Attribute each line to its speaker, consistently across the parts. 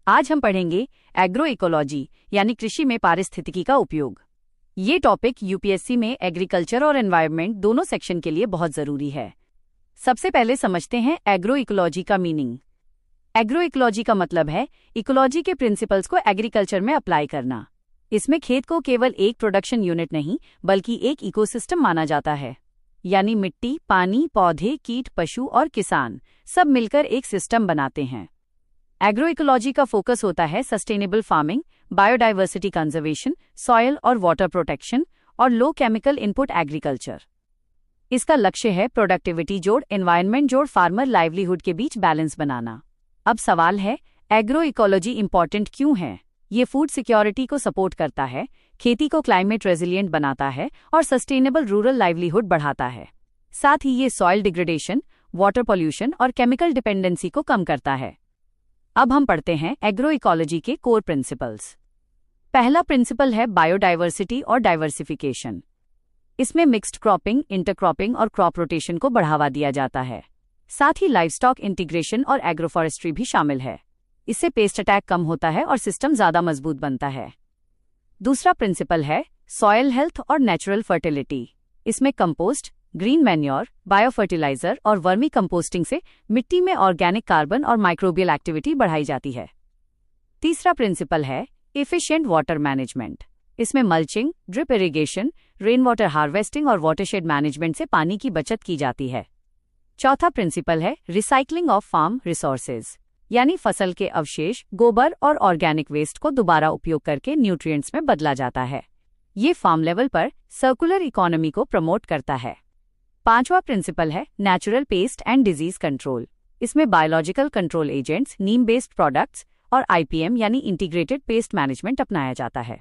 Speaker 1: आज हम पढ़ेंगे एग्रो इकोलॉजी यानी कृषि में पारिस्थितिकी का उपयोग। ये टॉपिक यूपीएससी में एग्रीकल्चर और एनवायरनमेंट दोनों सेक्शन के लिए बहुत जरूरी है। सबसे पहले समझते हैं एग्रो इकोलॉजी का मीनिंग। एग्रो इकोलॉजी का मतलब है इकोलॉजी के प्रिंसिपल्स को एग्रीकल्चर में अप्लाई करना। इसमें खेत को केवल एक प्रोडक्शन यूनिट नहीं बल्कि एक इकोसिस्टम माना जाता है, यानी मिट्टी, पानी, पौधे, कीट, पशु और किसान सब मिलकर एक सिस्टम बनाते हैं। एग्रो इकोलॉजी का फोकस होता है sustainable farming, biodiversity conservation, soil और वाटर प्रोटेक्शन और लो केमिकल इनपुट एग्रीकल्चर। इसका लक्ष्य है प्रोडक्टिविटी जोड़, एनवायरनमेंट जोड़, फार्मर लाइवलीहुड के बीच बैलेंस बनाना। अब सवाल है, एग्रो इकोलॉजी इंपॉर्टेंट क्यों है? ये फूड सिक्योरिटी को सपोर्ट करता है, खेती को क्लाइमेट रेजिलिएंट बनाता है और सस्टेनेबल रूरल लाइवलीहुड बढ़ाता है। साथ ही ये सॉइल डिग्रेडेशन, वाटर पॉल्यूशन और केमिकल डिपेंडेंसी को कम करता है। अब हम पढ़ते हैं एग्रो इकोलॉजी के कोर प्रिंसिपल्स। पहला प्रिंसिपल है बायोडाइवर्सिटी और डाइवर्सिफिकेशन। इसमें मिक्स्ड क्रॉपिंग, इंटरक्रॉपिंग और क्रॉप रोटेशन को बढ़ावा दिया जाता है। साथ ही लाइवस्टॉक इंटीग्रेशन और एग्रोफॉरेस्ट्री भी शामिल है। इससे पेस्ट अटैक कम होता है और सिस्टम ज्यादा मजबूत बनता है। दूसरा प्रिंसिपल है सॉयल हेल्थ और नेचुरल फर्टिलिटी। इसमें कंपोस्ट, ग्रीन मैन्योर, बायोफर्टिलाइजर और वर्मी कंपोस्टिंग से मिट्टी में ऑर्गेनिक कार्बन और माइक्रोबियल एक्टिविटी बढ़ाई जाती है। तीसरा प्रिंसिपल है एफिशिएंट वाटर मैनेजमेंट। इसमें mulching, drip irrigation, rain water harvesting और वाटरशेड मैनेजमेंट से पानी की बचत की जाती है। चौथा प्रिंसिपल है रिसाइकलिंग ऑफ फार्म रिसोर्सेज, यानी फसल के अवशेष, गोबर और ऑर्गेनिक वेस्ट को दोबारा उपयोग करके न्यूट्रिएंट्स में बदला जाता है। ये फार्म लेवल पर सर्कुलर इकोनॉमी को प्रमोट करता है। पांचवा प्रिंसिपल है natural pest and disease control. इसमें biological control agents, neem based products और आईपीएम यानी इंटीग्रेटेड पेस्ट मैनेजमेंट अपनाया जाता है।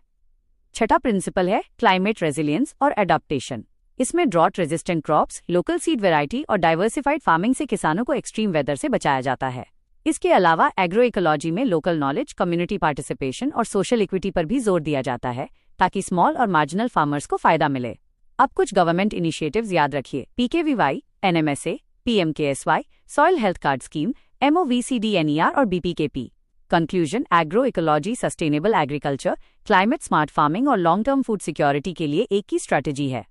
Speaker 1: छठा प्रिंसिपल है क्लाइमेट रेजिलियंस और एडाप्टेशन। इसमें drought resistant crops, local seed variety और डाइवर्सिफाइड फार्मिंग से किसानों को एक्सट्रीम वेदर से बचाया जाता है। इसके अलावा एग्रो इकोलॉजी में लोकल नॉलेज, कम्युनिटी पार्टिसिपेशन और सोशल इक्विटी पर भी जोर दिया जाता है ताकि स्मॉल और मार्जिनल फार्मर्स को फायदा मिले। अब कुछ गवर्नमेंट इनिशिएटिव्स याद रखिए: PKVY, NMSA, PMKSY, soil health card scheme, MOVCDNER और BPKP. Conclusion, agro ecology sustainable agriculture, climate smart farming और लॉन्ग टर्म फूड सिक्योरिटी के लिए एक ही स्ट्रैटेजी है।